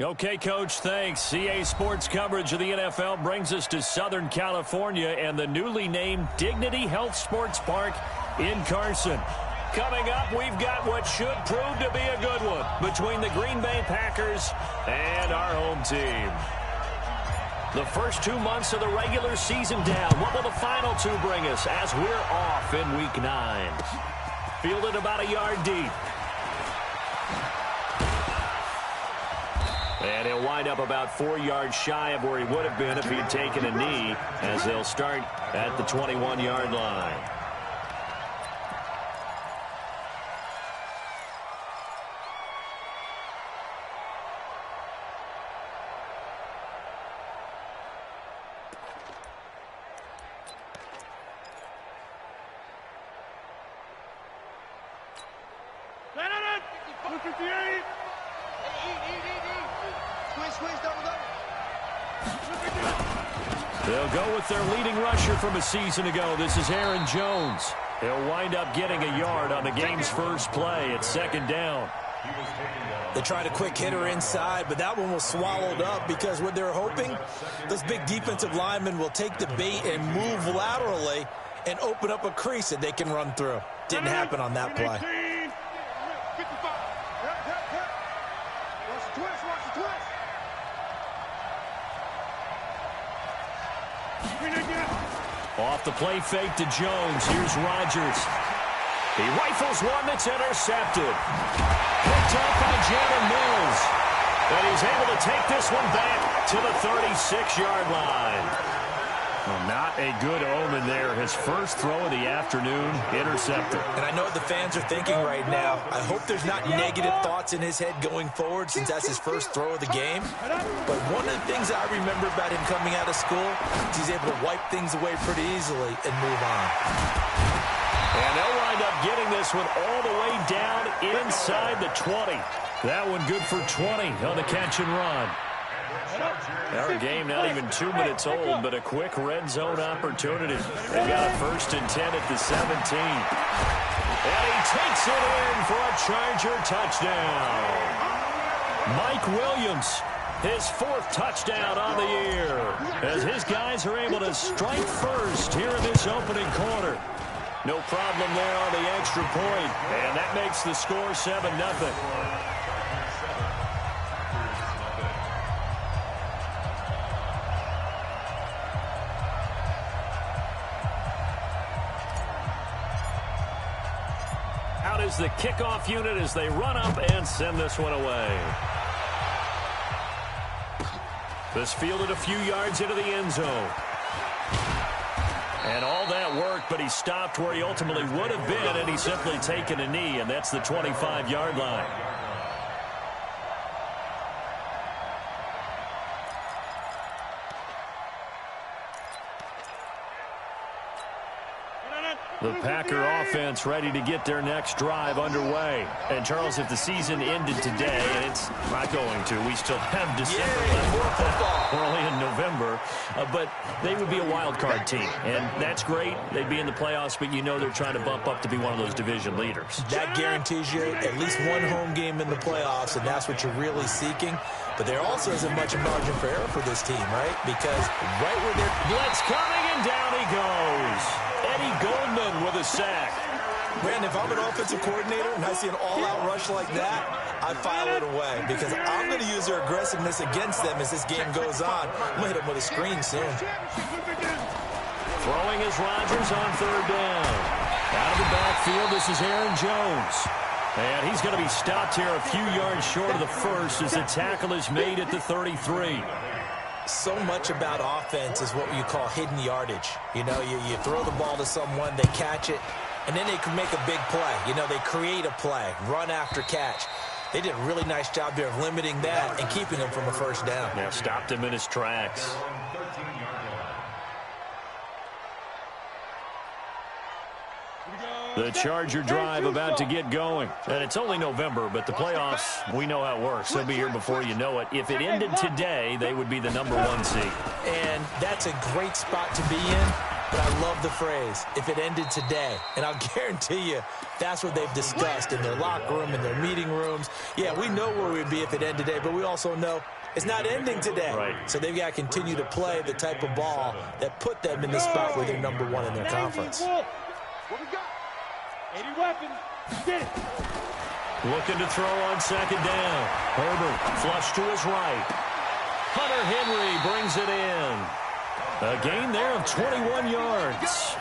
Okay, Coach, thanks. CA Sports coverage of the NFL brings us to Southern California and the newly named Dignity Health Sports Park in Carson. Coming up, we've got what should prove to be a good one between the Green Bay Packers and our home team. The first 2 months of the regular season down. What will the final two bring us as we're off in Week 9? Fielded about a yard deep. And he'll wind up about 4 yards shy of where he would have been if he'd taken a knee, as they'll start at the 21-yard line. They'll go with their leading rusher from a season ago. This is Aaron Jones. He'll wind up getting a yard on the game's first play. It's second down. They tried a quick hitter inside, but that one was swallowed up because what they're hoping, those big defensive linemen will take the bait and move laterally and open up a crease that they can run through. Didn't happen on that play. Off the play fake to Jones. Here's Rodgers. He rifles one that's intercepted. Picked up by Jalen Mills. And he's able to take this one back to the 36-yard line. Well, not a good omen there. His first throw of the afternoon, intercepted. And I know what the fans are thinking right now. I hope there's not negative thoughts in his head going forward since that's his first throw of the game. But one of the things I remember about him coming out of school is he's able to wipe things away pretty easily and move on. And they'll wind up getting this one all the way down inside the 20. That one good for 20 on the catch and run. Our game not even 2 minutes old, but a quick red zone opportunity. They've got a 1st and 10 at the 17. And he takes it in for a Charger touchdown. Mike Williams, his 4th touchdown on the year, as his guys are able to strike first here in this opening quarter. No problem there on the extra point, and that makes the score 7-0. Is the kickoff unit as they run up and send this one away. This fielded a few yards into the end zone. And all that work, but he stopped where he ultimately would have been, and he's simply taken a knee, and that's the 25-yard line. The Packer offense ready to get their next drive underway. And, Charles, if the season ended today, and it's not going to, we still have December left. We're only in November. But they would be a wild card team. And that's great. They'd be in the playoffs, but you know they're trying to bump up to be one of those division leaders. That guarantees you at least one home game in the playoffs, and that's what you're really seeking. But there also isn't much margin for error for this team, right? Because right where they're... Blitz coming, and down he goes. Eddie Goldman with a sack. Brandon, if I'm an offensive coordinator and I see an all-out rush like that, I file it away because I'm going to use their aggressiveness against them as this game goes on. I'm going to hit them with a screen soon. Throwing is Rodgers on 3rd down. Out of the backfield, this is Aaron Jones. And he's going to be stopped here a few yards short of the first as the tackle is made at the 33. So much about offense is what you call hidden yardage. You know, you throw the ball to someone, they catch it, and then they can make a big play. You know, they create a play, run after catch. They did a really nice job there of limiting that and keeping him from a 1st down. Yeah, stopped him in his tracks. The Charger drive about to get going. And it's only November, but the playoffs, we know how it works. They'll be here before you know it. If it ended today, they would be the #1 seed. And that's a great spot to be in but I love the phrase, if it ended today. And I'll guarantee you that's what they've discussed in their locker room, in their meeting rooms. Yeah, we know where we'd be if it ended today, but we also know it's not ending today. Right. So they've got to continue to play the type of ball that put them in the spot where they're number one in their conference. What we got? 80 weapons. Get it. Looking to throw on second down. Herbert flush to his right. Hunter Henry brings it in. A gain there of 21 yards.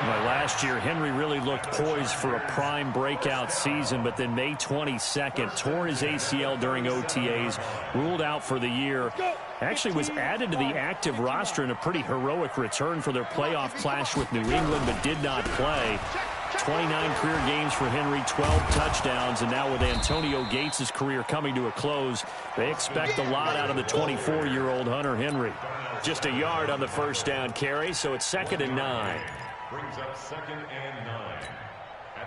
Well, last year, Henry really looked poised for a prime breakout season, but then May 22nd, tore his ACL during OTAs, ruled out for the year. Actually was added to the active roster in a pretty heroic return for their playoff clash with New England, but did not play. 29 career games for Henry, 12 touchdowns, and now with Antonio Gates' career coming to a close, they expect a lot out of the 24-year-old Hunter Henry. Just a yard on the first down carry, so it's 2nd and 9. Brings up 2nd and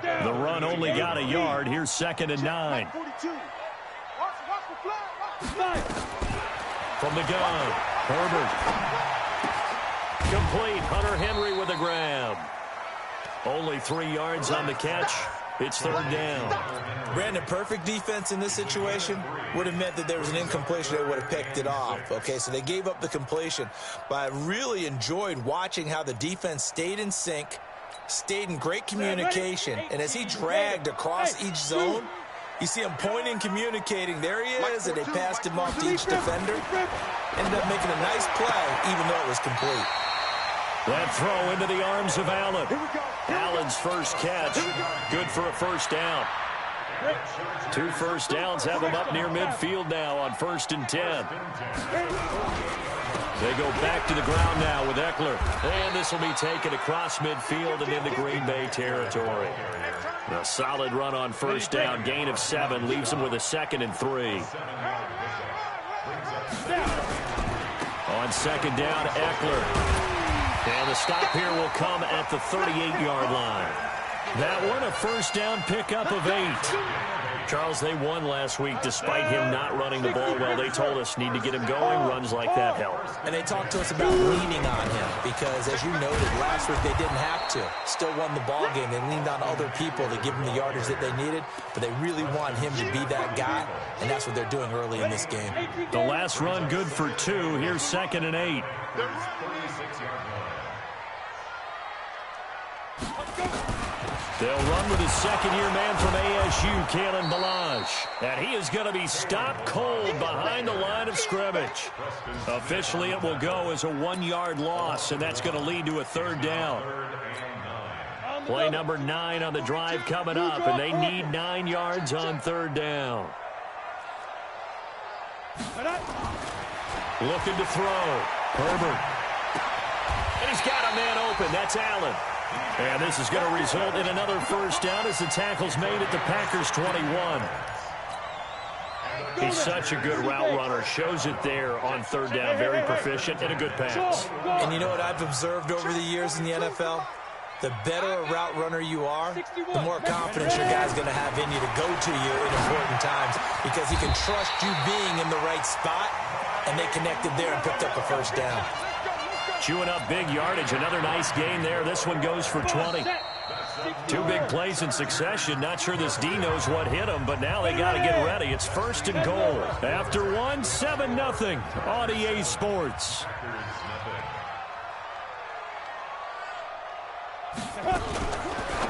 9. The run only got a yard. Here's 2nd and 9. From the gun, Herbert. Complete. Hunter Henry with a grab. Only 3 yards on the catch. It's 3rd down. Brandon, perfect defense in this situation would have meant that there was an incompletion. They would have picked it off. Okay, so they gave up the completion. But I really enjoyed watching how the defense stayed in sync, stayed in great communication. And as he dragged across each zone, you see him pointing, communicating. There he is, and they passed him off to each defender. Ended up making a nice play, even though it was complete. That throw into the arms of Allen. Allen's first catch, good for a first down. 2 first downs have him up near midfield now on 1st and 10. They go back to the ground now with Eckler. And this will be taken across midfield and into Green Bay territory. A solid run on first down, gain of 7, leaves him with a 2nd and 3. On 2nd down, Eckler. And the stop here will come at the 38-yard line. That one, a first down pickup of 8. Charles, they won last week despite him not running the ball well. They told us need to get him going. Runs like that help. And they talked to us about leaning on him because, as you noted, last week they didn't have to. Still won the ball game. They leaned on other people to give them the yardage that they needed, but they really want him to be that guy, and that's what they're doing early in this game. The last run good for 2. Here's 2nd and 8. They'll run with his second-year man from ASU, Kalen Ballage. And he is going to be stopped cold behind the line of scrimmage. Officially, it will go as a 1-yard loss, and that's going to lead to a 3rd down. Play number 9 on the drive coming up, and they need 9 yards on 3rd down. Looking to throw. Herbert. And he's got a man open. That's Allen. And this is going to result in another first down as the tackle's made at the Packers' 21. He's such a good route runner. Shows it there on 3rd down. Very proficient and a good pass. And you know what I've observed over the years in the NFL? The better a route runner you are, the more confidence your guy's going to have in you to go to you in important times because he can trust you being in the right spot, and they connected there and picked up a first down. Chewing up big yardage. Another nice gain there. This one goes for 20. 2 big plays in succession. Not sure this D knows what hit him, but now they got to get ready. It's 1st and goal. After 1, 7-0 on EA Sports.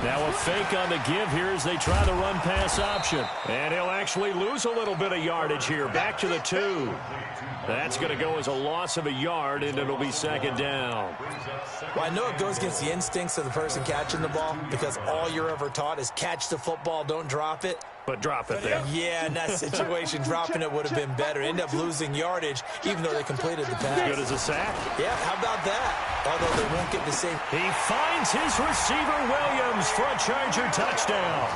Now a fake on the give here as they try the run-pass option. And he'll actually lose a little bit of yardage here. Back to the 2. That's going to go as a loss of a yard, and it'll be 2nd down. Well, I know it goes against the instincts of the person catching the ball because all you're ever taught is catch the football, don't drop it. But drop it there. Yeah, in that situation, dropping it would have been better. End up losing yardage, even though they completed the pass. Good as a sack. Yeah, how about that? Although they won't get the same. He finds his receiver, Williams, for a Charger touchdown.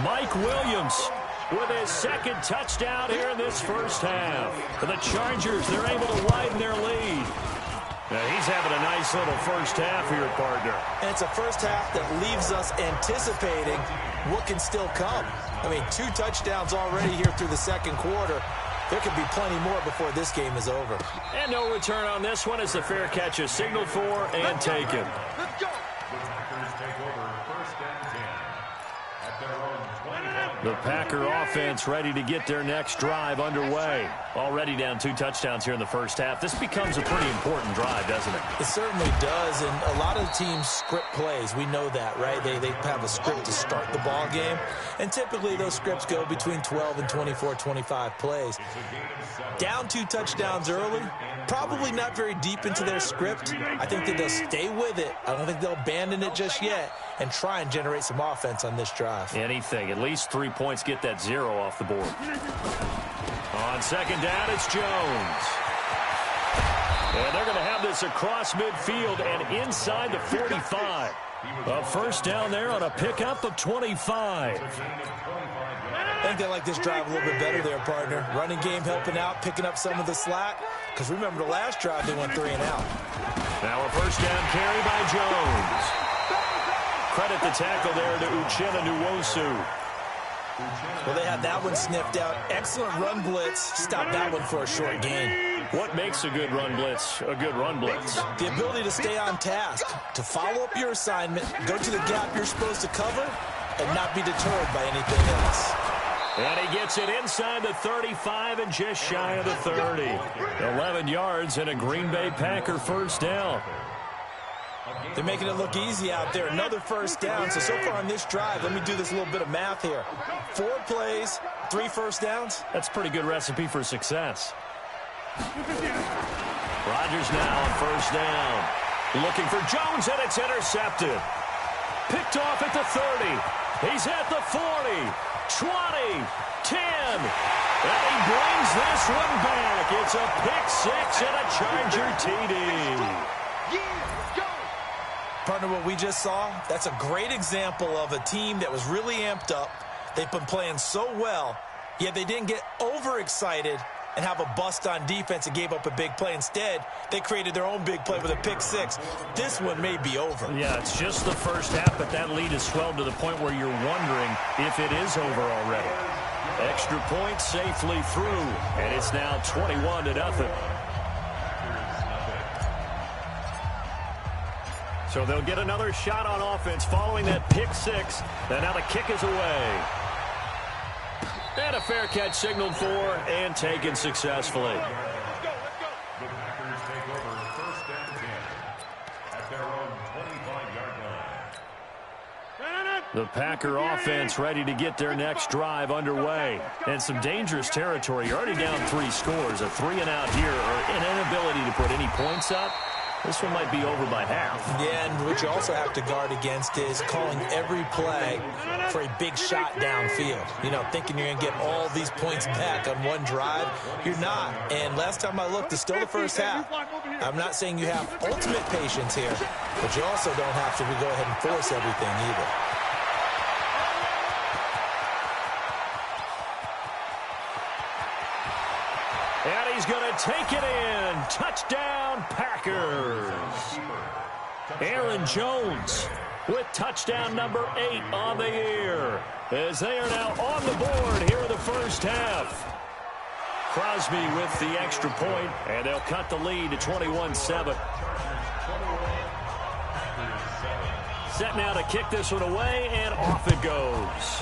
Mike Williams with his 2nd touchdown here in this first half. For the Chargers, they're able to widen their lead. Now he's having a nice little first half here, partner. And it's a first half that leaves us anticipating what can still come. I mean, 2 touchdowns already here through the 2nd quarter. There could be plenty more before this game is over. And no return on this one as the fair catch is signaled for and taken. Let's go. The Packers take over first and 10 at their own 25. The Packer offense ready to get their next drive underway. Already down 2 touchdowns here in the first half. This becomes a pretty important drive, doesn't it? It certainly does, and a lot of teams script plays. We know that, right? They have a script to start the ball game, and typically those scripts go between 12 and 24, 25 plays. Down 2 touchdowns early, probably not very deep into their script. I think that they'll stay with it. I don't think they'll abandon it just yet and try and generate some offense on this drive. Anything. At least 3 points, get that 0 off the board. On second down, it's Jones. And they're going to have this across midfield and inside the 45. A first down there on a pickup of 25. I think they like this drive a little bit better there, partner. Running game helping out, picking up some of the slack. Because remember the last drive, they went 3 and out. Now a first down carry by Jones. Credit the tackle there to Uchenna Nwosu. Well, they had that one sniffed out. Excellent run blitz. Stop that one for a short gain. What makes a good run blitz a good run blitz? The ability to stay on task, to follow up your assignment, go to the gap you're supposed to cover, and not be deterred by anything else. And he gets it inside the 35 and just shy of the 30. 11 yards and a Green Bay Packer first down. They're making it look easy out there. Another first down. So far on this drive, let me do this little bit of math here. 4 plays, 3 first downs. That's a pretty good recipe for success. Rodgers now on first down. Looking for Jones, and it's intercepted. Picked off at the 30. He's at the 40, 20, 10. And he brings this one back. It's a pick 6 and a Charger TD. Partner, what we just saw, that's a great example of a team that was really amped up. They've been playing so well, yet they didn't get overexcited and have a bust on defense and gave up a big play. Instead, they created their own big play with a pick 6. This one may be over. Yeah, it's just the first half, but that lead has swelled to the point where you're wondering if it is over already. Extra point safely through, and it's now 21-0. So they'll get another shot on offense following that pick 6. And now the kick is away. And a fair catch signaled for and taken successfully. The Packers take over first and 10 at their own 25-yard line. The Packer offense ready to get their next drive underway. And some dangerous territory. You're already down 3 scores. A 3-and-out here, or an inability to put any points up. This one might be over by half. Yeah, and what you also have to guard against is calling every play for a big shot downfield. You know, thinking you're going to get all these points back on one drive. You're not. And last time I looked, it's still the first half. I'm not saying you have ultimate patience here, but you also don't have to go ahead and force everything either. And he's going to take it in. Touchdown, Packers. Aaron Jones with touchdown number 8 on the year, as they are now on the board here in the first half. Crosby with the extra point, and they'll cut the lead to 21-7. Set now to kick this one away, and off it goes.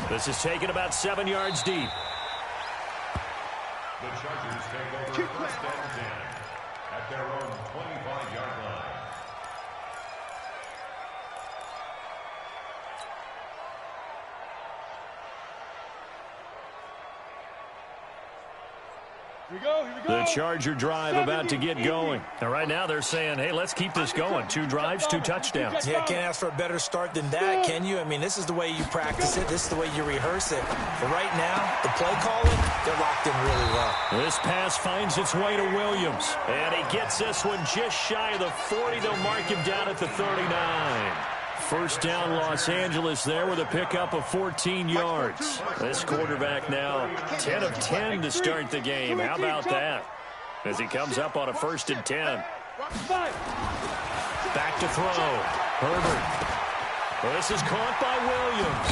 This is taken about 7 yards deep. The Chargers take over first and 10 at their own 25-yard line. Here we go. The Charger drive about to get going. And right now they're saying, hey, let's keep this going. 2 drives, 2 touchdowns. Yeah, can't ask for a better start than that, can you? I mean, this is the way you practice it. This is the way you rehearse it. But right now, the play calling, they're locked in really well. This pass finds its way to Williams. And he gets this one just shy of the 40. They'll mark him down at the 39. First down, Los Angeles there with a pickup of 14 yards. This quarterback now 10 of 10 to start the game. How about that? As he comes up on a 1st and 10. Back to throw. Herbert. Well, this is caught by Williams.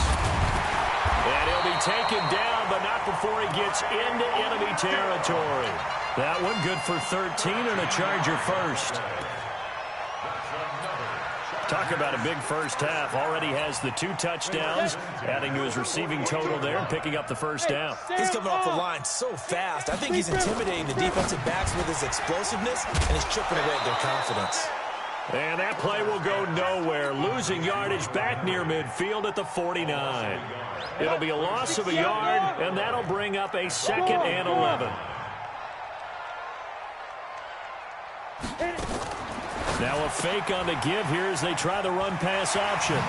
And he'll be taken down, but not before he gets into enemy territory. That one good for 13 and a Charger first. Talk about a big first half. Already has the 2 touchdowns, adding to his receiving total there and picking up the first down. He's coming off the line so fast. I think he's intimidating the defensive backs with his explosiveness, and he's chipping away at their confidence. And that play will go nowhere. Losing yardage back near midfield at the 49. It'll be a loss of a yard, and that'll bring up a 2nd and 11. Now a fake on the give here as they try the run-pass option. And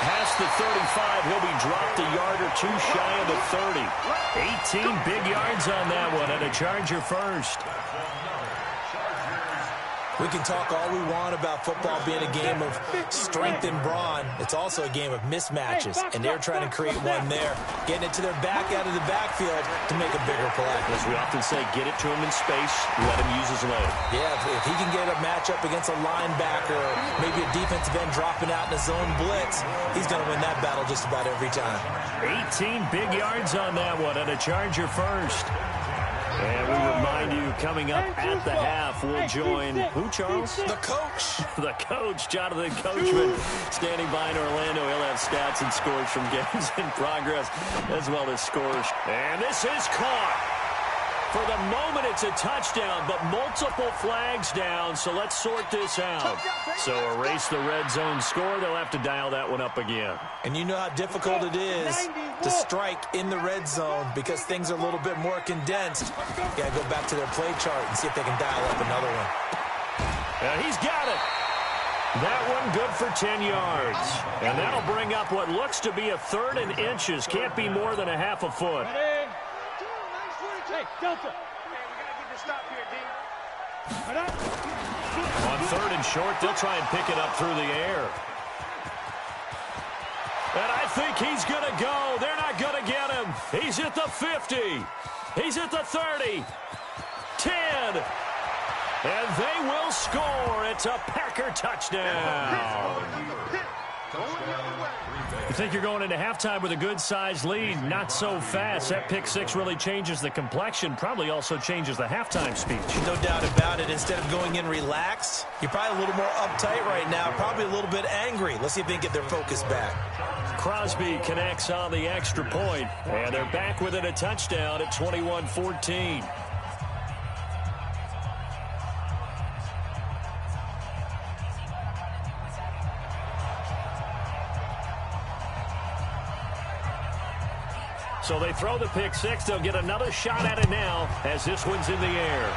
past the 35, he'll be dropped a yard or 2 shy of the 30. 18 big yards on that one, and a Charger first. We can talk all we want about football being a game of strength and brawn. It's also a game of mismatches, and they're trying to create one there, getting it to their back out of the backfield to make a bigger play. As we often say, get it to him in space, let him use his leg. Yeah, if he can get a matchup against a linebacker or maybe a defensive end dropping out in a zone blitz, he's going to win that battle just about every time. 18 big yards on that one, and a Charger first. And we remind you, coming up at the half, we'll join, who, Charles? The coach. The coach, Jonathan Coachman, standing by in Orlando. He'll have stats and scores from games in progress, as well as scores. And this is caught. For the moment, it's a touchdown, but multiple flags down, so let's sort this out. So erase the red zone score. They'll have to dial that one up again. And you know how difficult it is to strike in the red zone because things are a little bit more condensed. You got to go back to their play chart and see if they can dial up another one. And he's got it. That one good for 10 yards. And that'll bring up what looks to be a 3rd and inches. Can't be more than a half a foot. Hey, Delta. Okay, we got to get this stop here, D. On 3rd and short, they'll try and pick it up through the air. And I think he's going to go. They're not going to get him. He's at the 50. He's at the 30. 10. And they will score. It's a Packer touchdown. You think you're going into halftime with a good-sized lead. Not so fast. That pick 6 really changes the complexion. Probably also changes the halftime speech. No doubt about it. Instead of going in relaxed, you're probably a little more uptight right now. Probably a little bit angry. Let's see if they can get their focus back. Crosby connects on the extra point, and they're back within a touchdown at 21-14. So they throw the pick 6. They'll get another shot at it now as this one's in the air.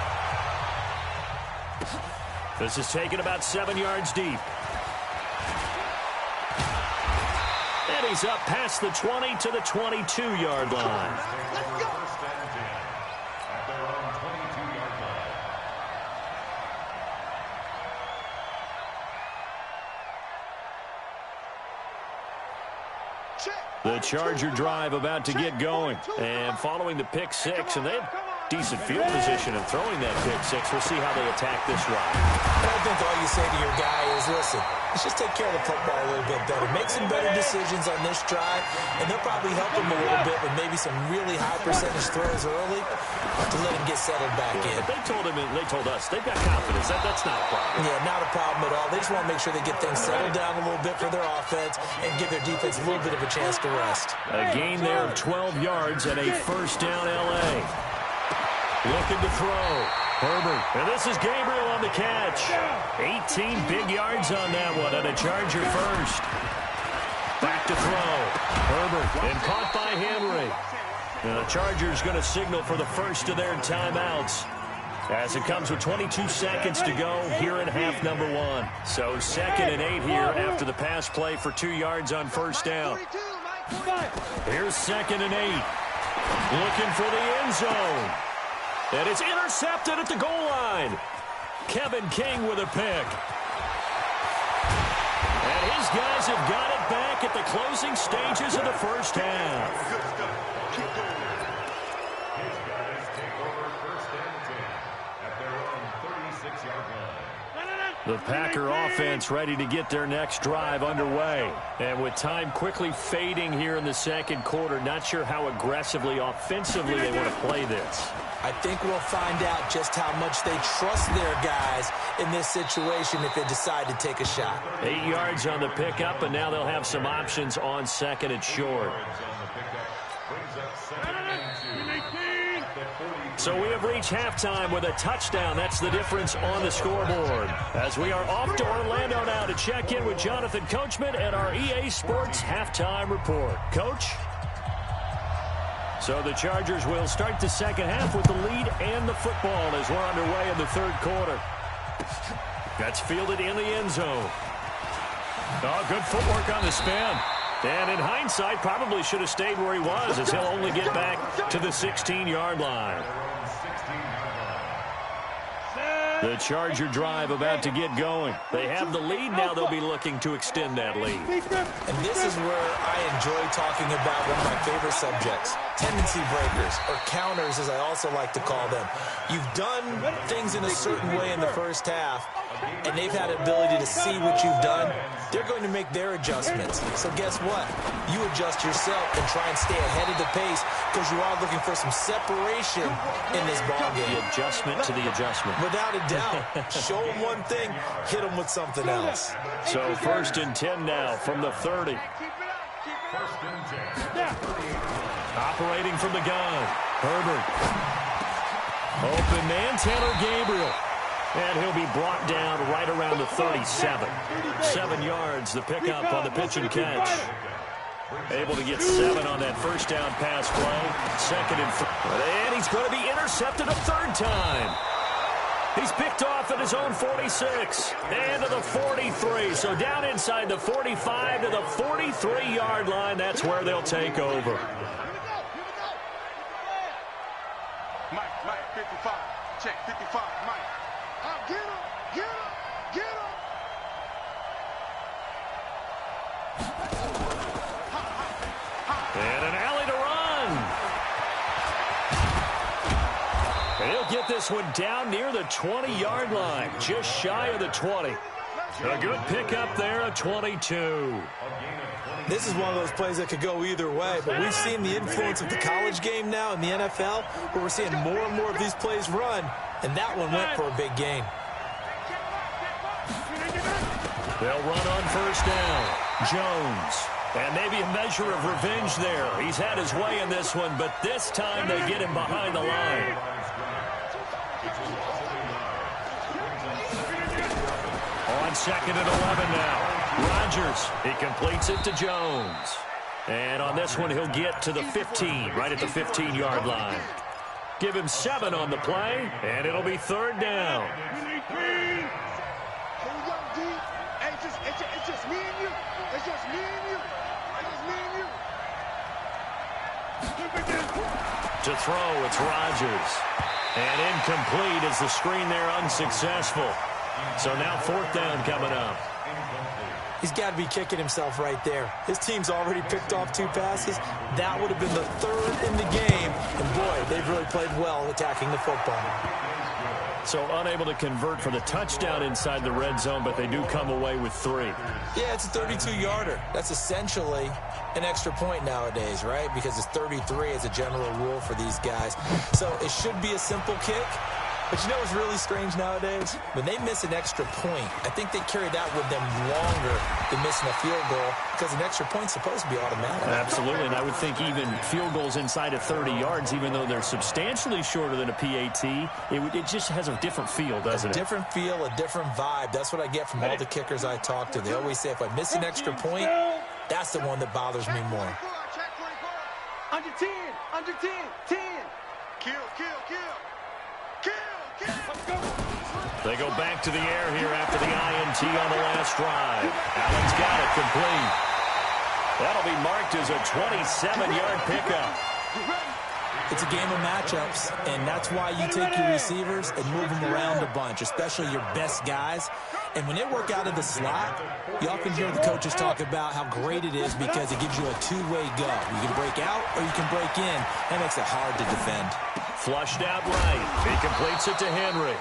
This is taken about 7 yards deep. And he's up past the 20 to the 22-yard line. The Charger drive about to get going. And following the pick 6, and they have decent field position in throwing that pick 6. We'll see how they attack this run. I think all you say to your guy is, listen, let's just take care of the football a little bit better. Make some better decisions on this drive, and they'll probably help him a little bit with maybe some really high percentage throws early to let him get settled back in. But they told us they've got confidence. That's not a problem. Yeah, not a problem at all. They just want to make sure they get things settled down a little bit for their offense and give their defense a little bit of a chance to rest. A gain there of 12 yards and a first down L.A. Looking to throw. Herbert. And this is Gabriel on the catch. 18 big yards on that one and a Charger first. Back to throw. Herbert. And caught by Henry. And the Chargers going to signal for the first of their timeouts as it comes with 22 seconds to go here in half number 1. So 2nd and 8 here after the pass play for 2 yards on first down. Here's 2nd and 8. Looking for the end zone. And it's intercepted at the goal line. Kevin King with a pick. And his guys have got it back at the closing stages of the first half. His guys take over 1st and 10 at their own 36-yard line. The Packer offense ready to get their next drive underway. And with time quickly fading here in the second quarter, not sure how aggressively, offensively they want to play this. I think we'll find out just how much they trust their guys in this situation if they decide to take a shot. 8 yards on the pickup, and now they'll have some options on second and short. So we have reached halftime with a touchdown. That's the difference on the scoreboard. As we are off to Orlando now to check in with Jonathan Coachman at our EA Sports Halftime Report. Coach? So the Chargers will start the second half with the lead and the football as we're underway in the third quarter. That's fielded in the end zone. Oh, good footwork on the spin. And in hindsight, probably should have stayed where he was as he'll only get back to the 16-yard line. The Charger drive about to get going. They have the lead. Now they'll be looking to extend that lead. And this is where I enjoy talking about one of my favorite subjects, tendency breakers, or counters as I also like to call them. You've done things in a certain way in the first half, and they've had the ability to see what you've done. They're going to make their adjustments. So guess what? You adjust yourself and try and stay ahead of the pace because you are looking for some separation in this ballgame. The adjustment to the adjustment. Without a doubt. Show them one thing, hit them with something else. So 1st and 10 now from the 30. Operating from the gun. Herbert. Open man, Taylor Gabriel. And he'll be brought down right around the 37. 7 yards, the pickup on the pitch and catch. Able to get 7 on that first down pass play. 2nd and 3. And he's going to be intercepted a 3rd time. He's picked off at his own 46 and to the 43. So down inside the 45 to the 43-yard line. That's where they'll take over. Mike, 55. Check, 55, Mike. Get him, get him, get him. And an alley to run. And he'll get this one down near the 20-yard line, just shy of the 20. A good pickup there, a 22. This is one of those plays that could go either way, but we've seen the influence of the college game now in the NFL, where we're seeing more and more of these plays run, and that one went for a big gain. They'll run on first down. Jones. And maybe a measure of revenge there. He's had his way in this one, but this time they get him behind the line. On 2nd and 11 now. Rodgers, he completes it to Jones. And on this one, he'll get to the 15, right at the 15-yard line. Give him 7 on the play, and it'll be 3rd down. It's just me and you. It's just me and you. It's just me and you. To throw, it's Rodgers. And incomplete as the screen there unsuccessful. So now 4th down coming up. He's got to be kicking himself right there. His team's already picked off 2 passes. That would have been the 3rd in the game. And, boy, they've really played well attacking the football. So unable to convert for the touchdown inside the red zone, but they do come away with 3. Yeah, it's a 32-yarder. That's essentially an extra point nowadays, right? Because it's 33 as a general rule for these guys. So it should be a simple kick. But you know what's really strange nowadays? When they miss an extra point, I think they carry that with them longer than missing a field goal because an extra point's supposed to be automatic. Absolutely, and I would think even field goals inside of 30 yards, even though they're substantially shorter than a PAT, it just has a different feel, doesn't it? A different feel, a different vibe. That's what I get from all the kickers I talk to. They always say if I miss an extra point, that's the one that bothers me more. Under 10, under 10, 10. Kill, kill, kill. Kill, kill. Let's go. They go back to the air here after the INT on the last drive. Allen's got it complete. That'll be marked as a 27-yard pickup. It's a game of matchups, and that's why you take your receivers and move them around a bunch, especially your best guys. And when they work out of the slot, you often hear the coaches talk about how great it is because it gives you a two-way go. You can break out or you can break in. That makes it hard to defend. Flushed out right. He completes it to Henry.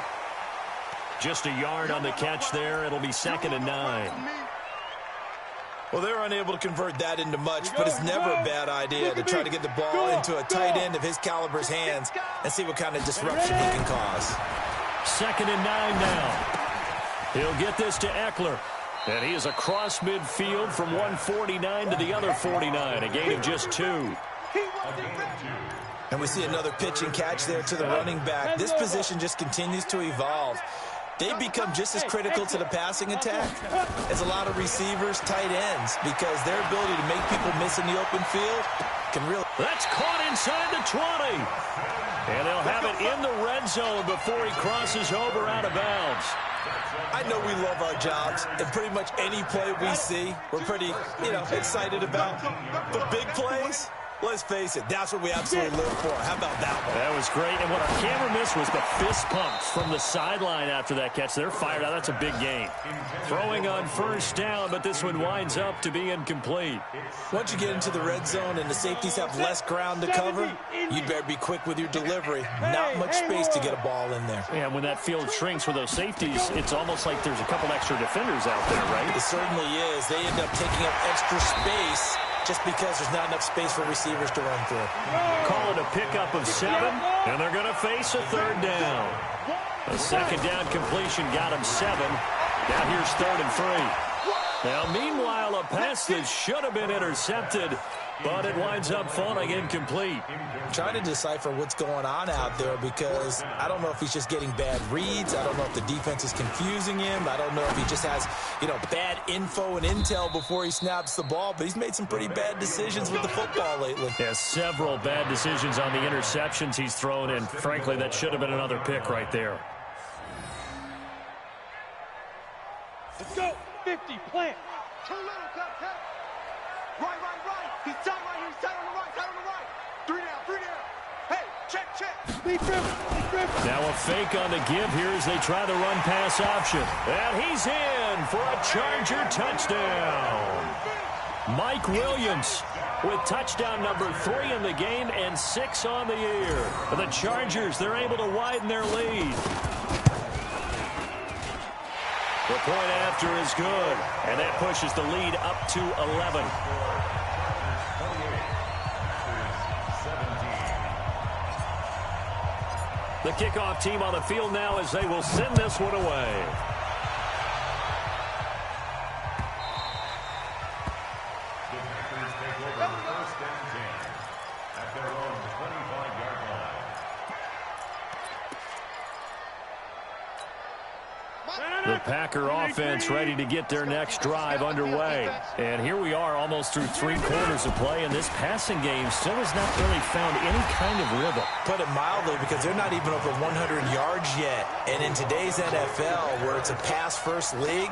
Just a yard on the catch there. It'll be 2nd and 9. Well, they're unable to convert that into much, but it's never a bad idea to try to get the ball into a tight end of his caliber's hands and see what kind of disruption he can cause. 2nd and 9 now. He'll get this to Eckler. And he is across midfield from 149 to the other 49, a gain of just 2. And we see another pitch and catch there to the running back. This position just continues to evolve. They become just as critical to the passing attack as a lot of receivers, tight ends, because their ability to make people miss in the open field can really... That's caught inside the 20. And they'll have it in the red zone before he crosses over out of bounds. I know we love our jobs, and pretty much any play we see, we're pretty, excited about. But big plays, let's face it, that's what we absolutely live for. How about that one? That was great, and what our camera missed was the fist pumps from the sideline after that catch. They're fired out. That's a big gain. Throwing on first down, but this one winds up to be incomplete. Once you get into the red zone and the safeties have less ground to cover, you'd better be quick with your delivery. Not much space to get a ball in there. Yeah, when that field shrinks with those safeties, it's almost like there's a couple extra defenders out there, right? It certainly is. They end up taking up extra space just because there's not enough space for receivers to run through. Call it a pickup of 7, and they're going to face a 3rd down. A 2nd down completion got him 7. Now here's 3rd and 3. Now, meanwhile, a pass that should have been intercepted, but it winds up falling incomplete. I'm trying to decipher what's going on out there because I don't know if he's just getting bad reads. I don't know if the defense is confusing him. I don't know if he just has, bad info and intel before he snaps the ball, but he's made some pretty bad decisions with the football lately. Yeah, several bad decisions on the interceptions he's thrown, and frankly, that should have been another pick right there. Let's go. 50, plant. Too little, cut. Right. He's tight right here. He's tight on the right. 3 down. Hey, check. Lead grip. Now a fake on the give here as they try the run-pass option. And he's in for a Charger touchdown. Mike Williams with touchdown number 3 in the game and 6 on the year. The Chargers, they're able to widen their lead. The point after is good, and that pushes the lead up to 11. The kickoff team on the field now as they will send this one away. The Packers take over 1st and 10 at their own 25-yard line. The Packer offense ready to get their next drive underway. And here we are almost through 3 quarters of play, and this passing game still has not really found any kind of rhythm. Put it mildly, because they're not even over 100 yards yet. And in today's NFL, where it's a pass-first league,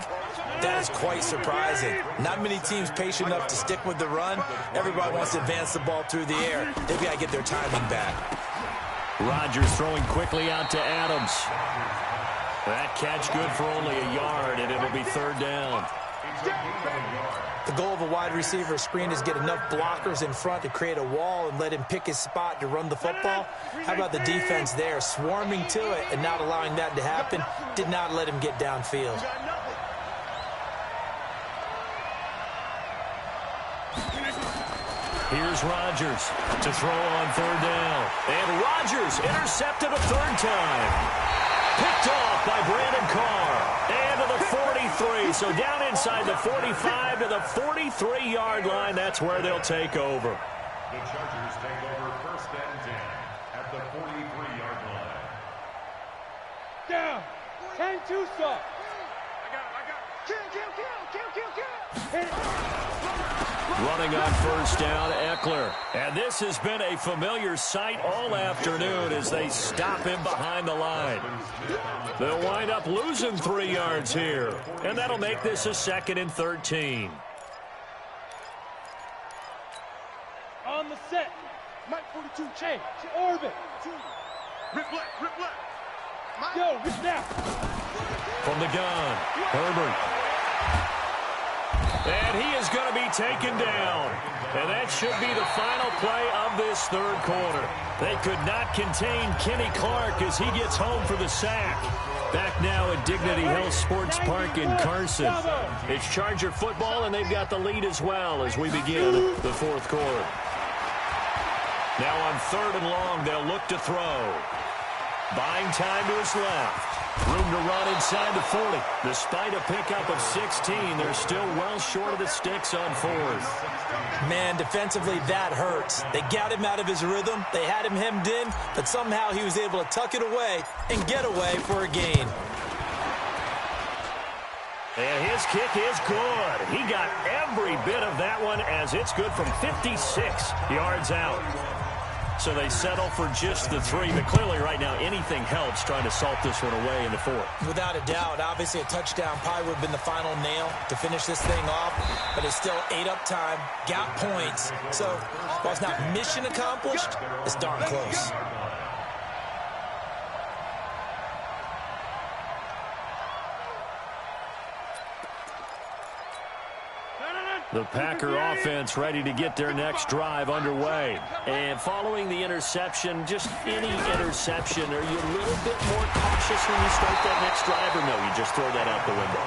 that is quite surprising. Not many teams patient enough to stick with the run. Everybody wants to advance the ball through the air. They've got to get their timing back. Rodgers throwing quickly out to Adams. That catch good for only a yard, and it'll be 3rd down. The goal of a wide receiver screen is get enough blockers in front to create a wall and let him pick his spot to run the football. How about the defense there, swarming to it and not allowing that to happen? Did not let him get downfield. Here's Rodgers to throw on 3rd down. And Rodgers intercepted a 3rd time. Picked off by Brandon Carr. And to the 43. So down inside the 45 to the 43-yard line. That's where they'll take over. The Chargers take over 1st and 10 at the 43-yard line. Down. 10-2 stop. I got it. Kill. Hit it. Running on first down, Eckler. And this has been a familiar sight all afternoon as they stop him behind the line. They'll wind up losing 3 yards here. And that'll make this a 2nd and 13. On the set. Mike 42, change. To orbit. Rip left. Yo, rip now. From the gun, Herbert. And he is going to be taken down. And that should be the final play of this 3rd quarter. They could not contain Kenny Clark as he gets home for the sack. Back now at Dignity Health Sports Park in Carson. It's Charger football, and they've got the lead as well as we begin the fourth quarter. Now on 3rd and long, they'll look to throw. Buying time to his left. Room to run inside the 40. Despite a pickup of 16, they're still well short of the sticks on 4th. Man, defensively, that hurts. They got him out of his rhythm. They had him hemmed in, but somehow he was able to tuck it away and get away for a gain. And his kick is good. He got every bit of that one as it's good from 56 yards out. So they settle for just the 3, but clearly right now anything helps trying to salt this one away in the 4th. Without a doubt, obviously a touchdown probably would have been the final nail to finish this thing off, but it's still 8 up time, got points. So while it's not mission accomplished, it's darn close. The Packer offense ready to get their next drive underway. And following the interception, just any interception, are you a little bit more cautious when you start that next drive, or no, you just throw that out the window?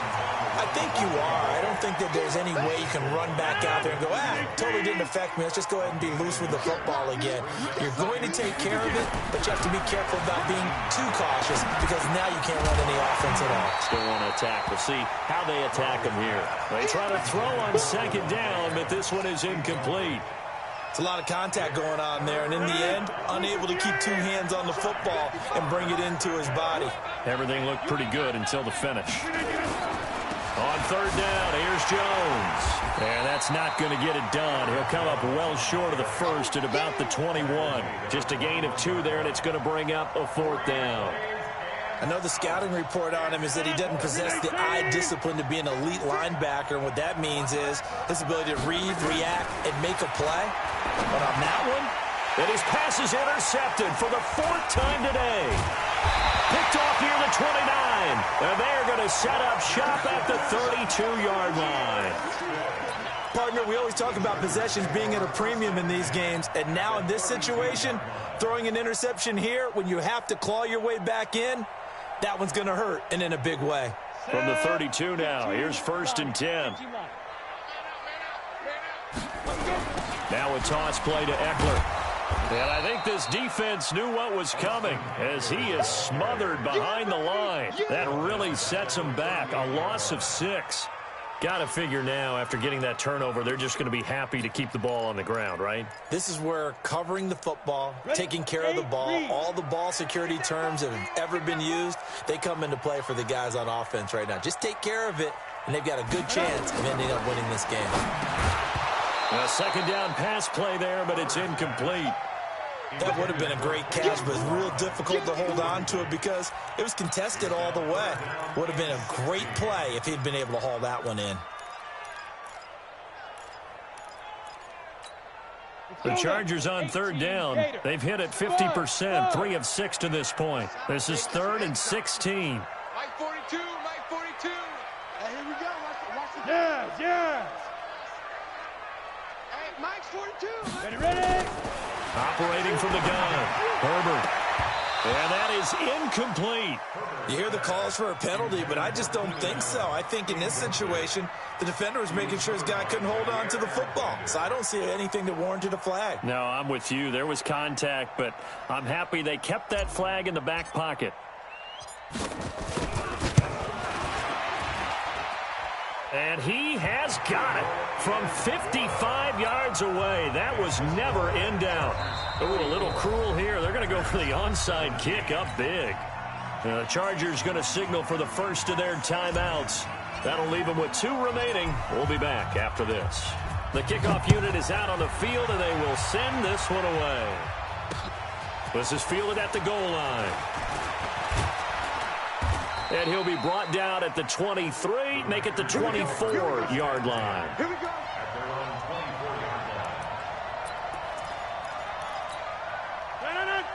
I think you are. I don't think that there's any way you can run back out there and go, totally didn't affect me. Let's just go ahead and be loose with the football again. You're going to take care of it, but you have to be careful about being too cautious because now you can't run any offense at all. Still want to attack. We'll see how they attack them here. They try to throw on 2nd down, but this one is incomplete. It's a lot of contact going on there, and in the end, unable to keep 2 hands on the football and bring it into his body. Everything looked pretty good until the finish. On 3rd down, here's Jones. And that's not going to get it done. He'll come up well short of the 1st at about the 21. Just a gain of 2 there, and it's going to bring up a 4th down. I know the scouting report on him is that he doesn't possess the eye discipline to be an elite linebacker, and what that means is his ability to read, react, and make a play. But on that one, and his pass is intercepted for the 4th time today. Picked off near the 29, and they're going to set up shop at the 32-yard line. Partner, we always talk about possessions being at a premium in these games, and now in this situation, throwing an interception here when you have to claw your way back in, that one's going to hurt, and in a big way. From the 32 now, here's 1st and 10. Now a toss play to Eckler. And I think this defense knew what was coming as he is smothered behind the line. That really sets him back. A loss of 6. Got to figure now, after getting that turnover, they're just going to be happy to keep the ball on the ground, right? This is where covering the football, taking care of the ball, all the ball security terms that have ever been used, they come into play for the guys on offense right now. Just take care of it, and they've got a good chance of ending up winning this game. A 2nd down pass play there, but it's incomplete. That would have been a great catch, but it's real difficult to hold on to it because it was contested all the way. Would have been a great play if he'd been able to haul that one in. The Chargers on 3rd down. They've hit it 50%, 3 of 6 to this point. This is 3rd and 16. Mike 42, Mike 42. Hey, here we go. Watch the yes. Hey, Mike's 42. Ready. Operating from the gun, Herbert. And that is incomplete. You hear the calls for a penalty, but I just don't think so. I think in this situation, the defender was making sure his guy couldn't hold on to the football. So I don't see anything that warranted a flag. No, I'm with you. There was contact, but I'm happy they kept that flag in the back pocket. And he has got it from 55 yards away. That was never in doubt. Oh, a little cruel here. They're going to go for the onside kick up big. The Chargers going to signal for the first of their timeouts. That'll leave them with 2 remaining. We'll be back after this. The kickoff unit is out on the field, and they will send this one away. This is fielded at the goal line. And he'll be brought down at the 23, make it the 24-yard line. Here we go.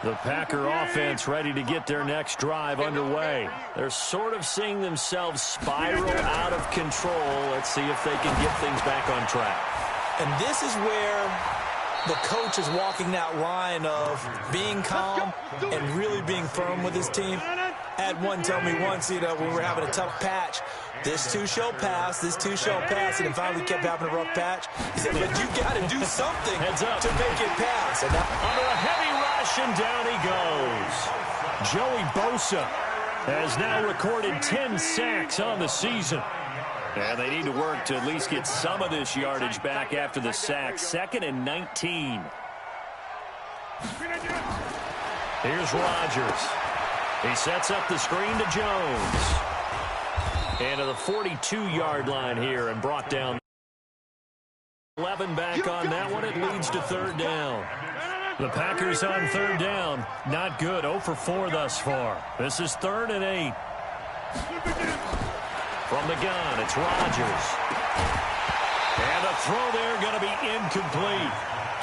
The Packer offense ready to get their next drive underway. They're sort of seeing themselves spiral out of control. Let's see if they can get things back on track. And this is where the coach is walking that line of being calm and really being firm with his team. Had one tell me once, when we were having a tough patch, this too shall pass, this too shall pass, and then finally we kept having a rough patch. He said, but you got to do something to make it pass. And under a heavy rush, and down he goes. Joey Bosa has now recorded 10 sacks on the season. And they need to work to at least get some of this yardage back after the sack. 2nd and 19. Here's Rodgers. He sets up the screen to Jones. And to the 42-yard line here and brought down. 11 back on that one. It leads to 3rd down. The Packers on 3rd down. Not good. 0 for 4 thus far. This is 3rd and 8. From the gun, it's Rodgers. And the throw there going to be incomplete.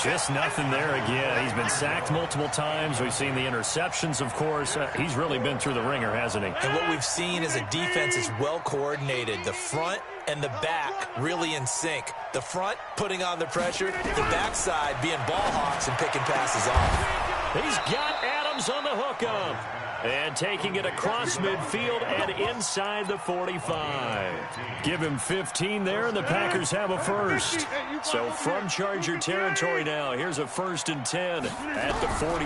Just nothing there again. He's been sacked multiple times. We've seen the interceptions, of course. He's really been through the ringer, hasn't he? And what we've seen is a defense is well coordinated. The front and the back really in sync. The front putting on the pressure, the backside being ball hawks and picking passes off. He's got Adams on the hookup. And taking it across midfield and inside the 45. Give him 15 there, and the Packers have a first. So from Charger territory now, here's a 1st and 10 at the 43.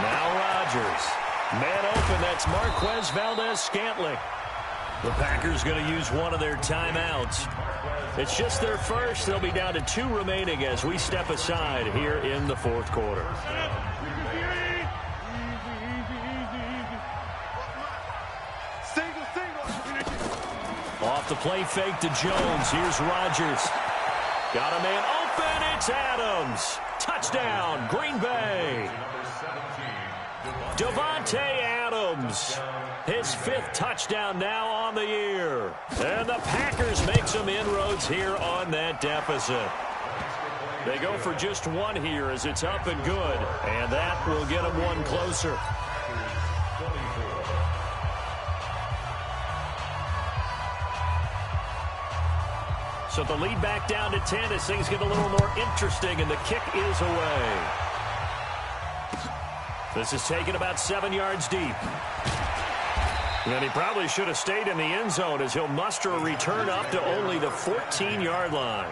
Now Rodgers. Man open, that's Marquez Valdez-Scantling. The Packers going to use one of their timeouts. It's just their first. They'll be down to 2 remaining as we step aside here in the 4th quarter. Off the play fake to Jones. Here's Rodgers. Got a man open. It's Adams. Touchdown, Green Bay. Davante Adams. His 5th touchdown now on the year. And the Packers make some inroads here on that deficit. They go for just 1 here as it's up and good. And that will get them 1 closer. So the lead back down to 10 as things get a little more interesting, and the kick is away. This is taken about 7 yards deep. And he probably should have stayed in the end zone as he'll muster a return up to only the 14-yard line.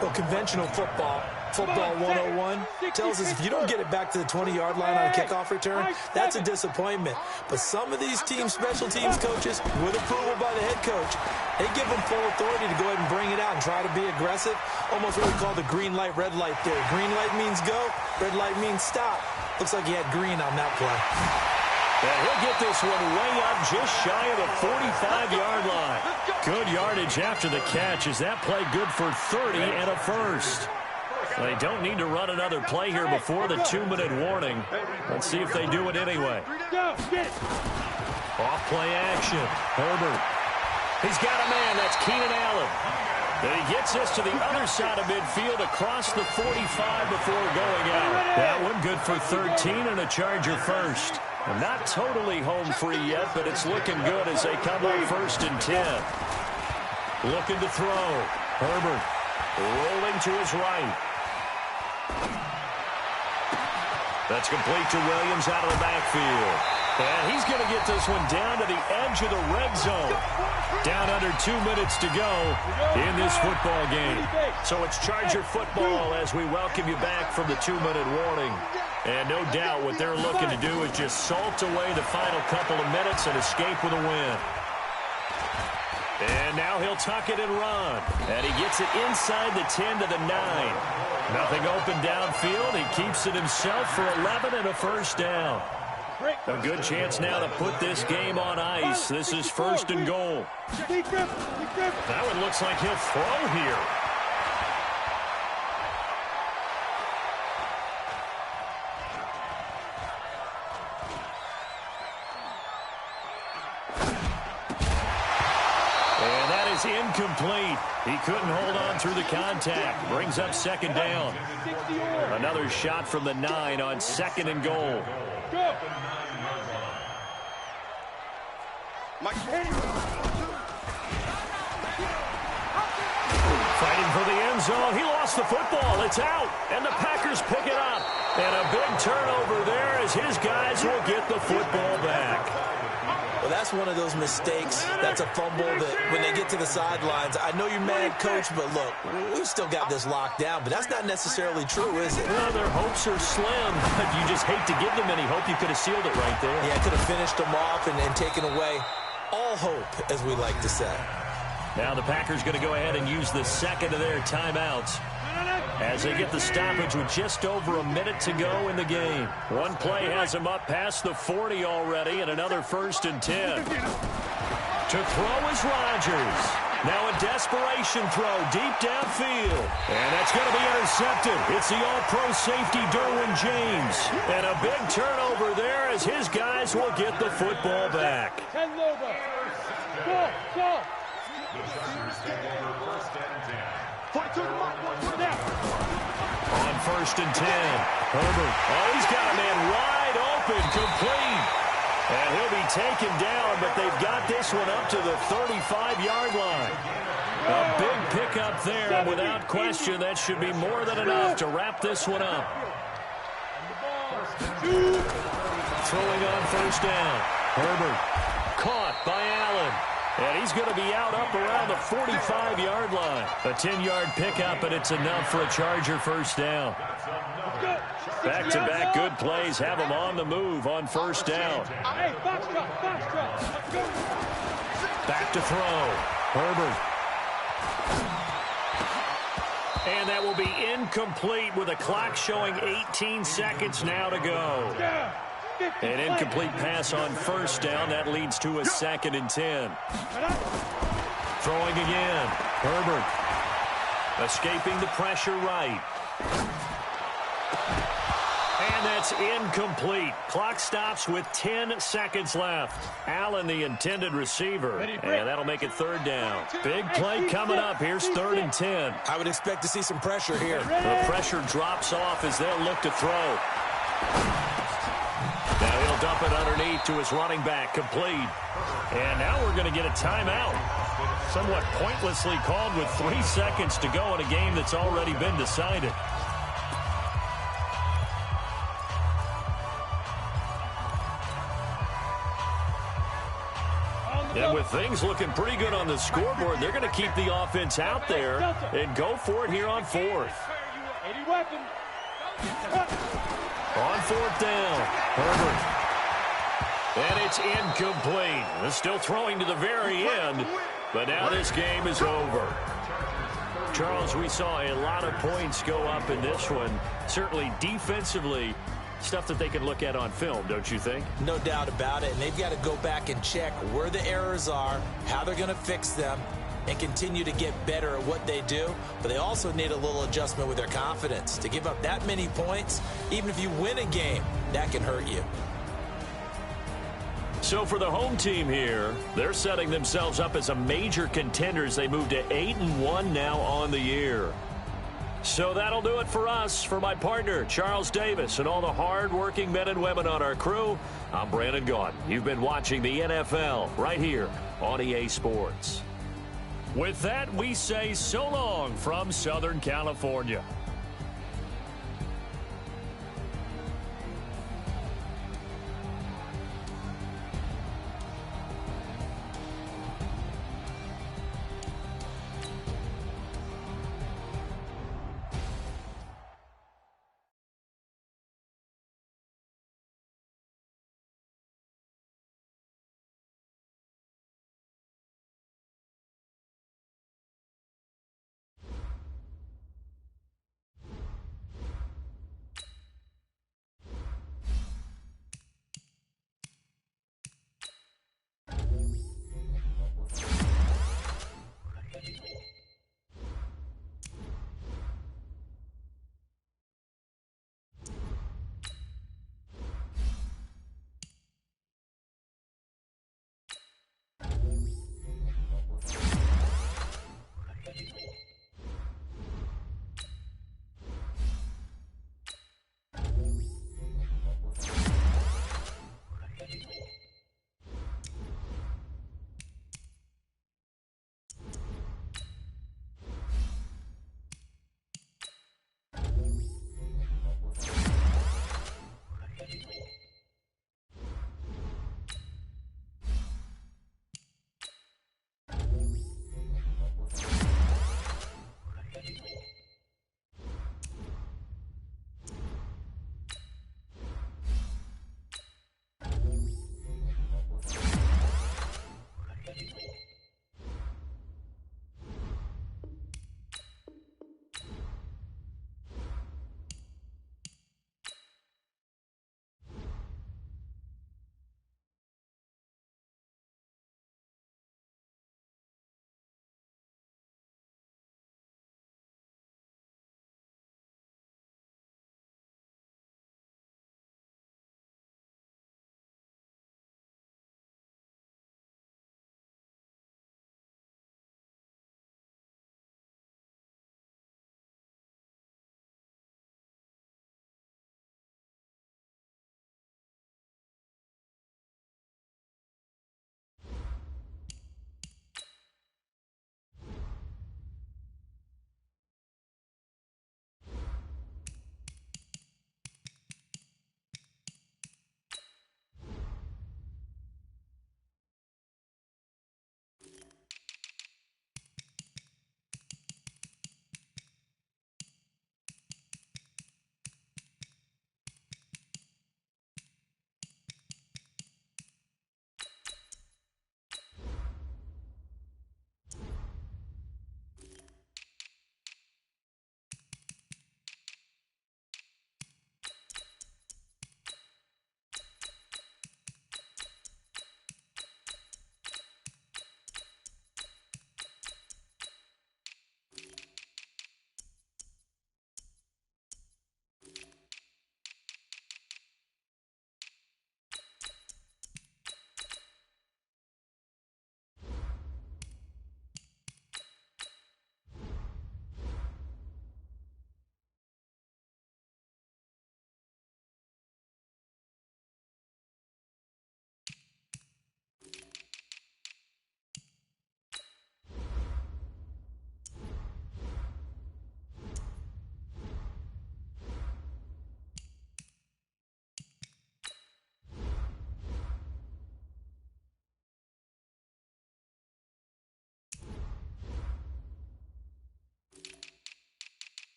Well, conventional football 101, tells us if you don't get it back to the 20-yard line on a kickoff return, that's a disappointment. But some of these special teams coaches, with approval by the head coach, they give them full authority to go ahead and bring it out and try to be aggressive. Almost what we call the green light, red light theory. Green light means go, red light means stop. Looks like he had green on that play. And he'll get this one way up just shy of the 45-yard line. Good yardage after the catch. Is that play good for 30 and a first? They don't need to run another play here before the 2-minute warning. Let's see if they do it anyway. Off play action. Herbert. He's got a man. That's Keenan Allen. And he gets this to the other side of midfield across the 45 before going out. That one good for 13 and a Charger first. Not totally home free yet, but it's looking good as they come up 1st and 10. Looking to throw. Herbert rolling to his right. That's complete to Williams out of the backfield. And he's going to get this one down to the edge of the red zone. Down under 2 minutes to go in this football game. So it's Charger football as we welcome you back from the 2-minute warning. And no doubt what they're looking to do is just salt away the final couple of minutes and escape with a win. And now he'll tuck it and run. And he gets it inside the 10 to the 9. Nothing open downfield. He keeps it himself for 11 and a first down. A good chance now to put this game on ice. This is 1st and goal. That one looks like he'll throw here. And that is incomplete. He couldn't hold on through the contact. Brings up 2nd down. Another shot from the 9 on 2nd and goal. Go. Fighting for the end end zone. He lost the football. It's out, and the Packers pick it up. And a big turnover there as his guys will get the football back. Well, that's one of those mistakes. That's a fumble that when they get to the sidelines, I know you're mad, Coach, but look, we've still got this locked down. But that's not necessarily true, is it? Well, their hopes are slim, but you just hate to give them any hope. You could have sealed it right there. Yeah, could have finished them off and taken away all hope, as we like to say. Now the Packers going to go ahead and use the second of their timeouts as they get the stoppage with just over a minute to go in the game. One play has them up past the 40 already, and another 1st and 10. To throw is Rodgers. Now a desperation throw deep downfield. And that's going to be intercepted. It's the all-pro safety Derwin James. And a big turnover there as his guys will get the football back. Go. On 1st and 10, Herbert. Oh, he's got a man wide open, complete. And he'll be taken down, but they've got this one up to the 35-yard line. A big pickup there, and without question, that should be more than enough to wrap this one up. Throwing on 1st down. Herbert caught by Allen. And he's going to be out up around the 45-yard line. A 10-yard pickup, and it's enough for a Charger 1st down. Back-to-back good plays have them on the move on 1st down. Back to throw. Herbert. And that will be incomplete with a clock showing 18 seconds now to go. An incomplete pass on 1st down. That leads to a 2nd and 10. Throwing again. Herbert. Escaping the pressure right. And that's incomplete. Clock stops with 10 seconds left. Allen, the intended receiver. And that'll make it 3rd down. Big play coming up. Here's 3rd and 10. I would expect to see some pressure here. The pressure drops off as they'll look to throw. Now he'll dump it underneath to his running back, complete. And now we're going to get a timeout. Somewhat pointlessly called with 3 seconds to go in a game that's already been decided. And with things looking pretty good on the scoreboard, they're going to keep the offense out there and go for it here on 4th. On 4th down, Herbert. And it's incomplete. They're still throwing to the very end, but now this game is over. Charles, we saw a lot of points go up in this one. Certainly defensively, stuff that they can look at on film, don't you think? No doubt about it, and they've got to go back and check where the errors are, how they're going to fix them, and continue to get better at what they do. But they also need a little adjustment with their confidence. To give up that many points, even if you win a game, that can hurt you. So for the home team here, they're setting themselves up as a major contender as they move to 8-1 now on the year. So that'll do it for us. For my partner, Charles Davis, and all the hard-working men and women on our crew, I'm Brandon Gaudin. You've been watching the NFL right here on EA Sports. With that, we say so long from Southern California.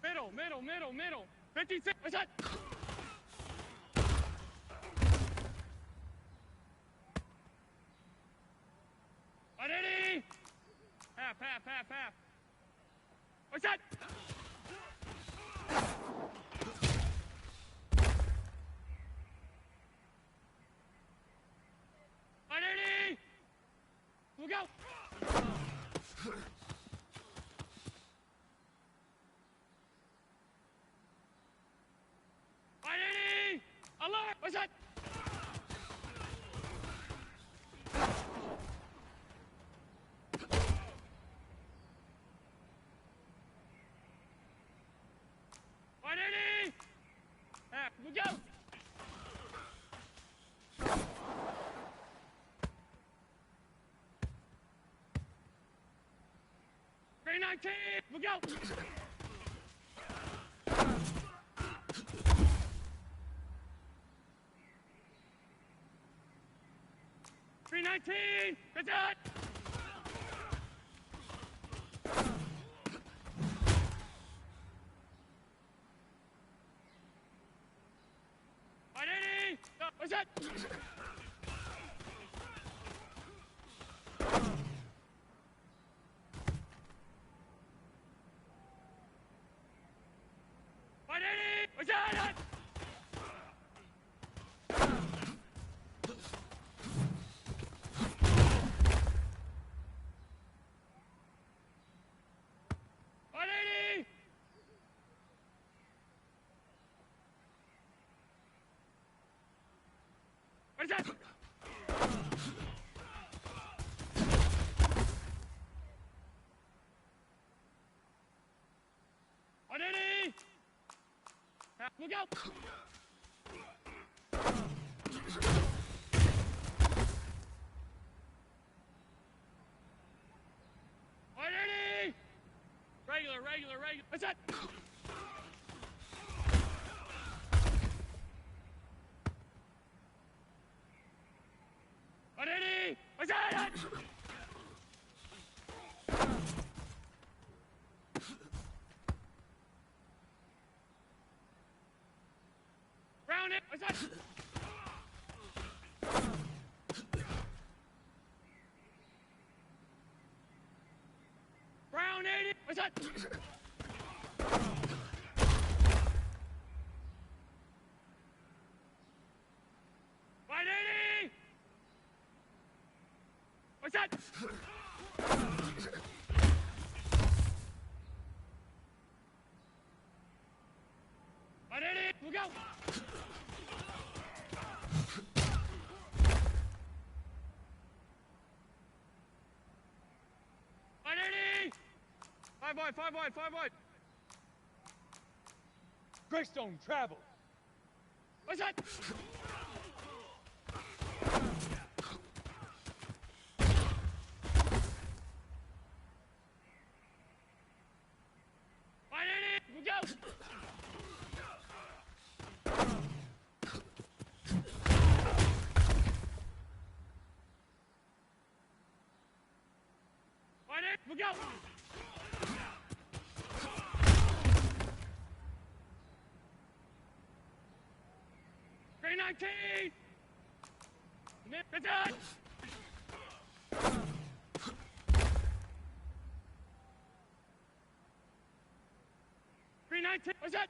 Middle. 56. What's that? Ready? Half. What's that? Ready? Look out! Ready? Alert! What's that? Ready? Half. Look out! Green 19! Look out! Green 19! Get that! Ready? What's that? Ready? What's that? Ready? What's that? Ready? Look out! Ready? Regular. What's that? Ready? What's that? Round it. What's that? Round 80. What's that? Right 80. What's that? Right 80. Look out. Right 80. Five wide. Greystone travel. What's that? Right 80. Look out. Right 80. Look out. Green 19! Get that! Green 19, what's that?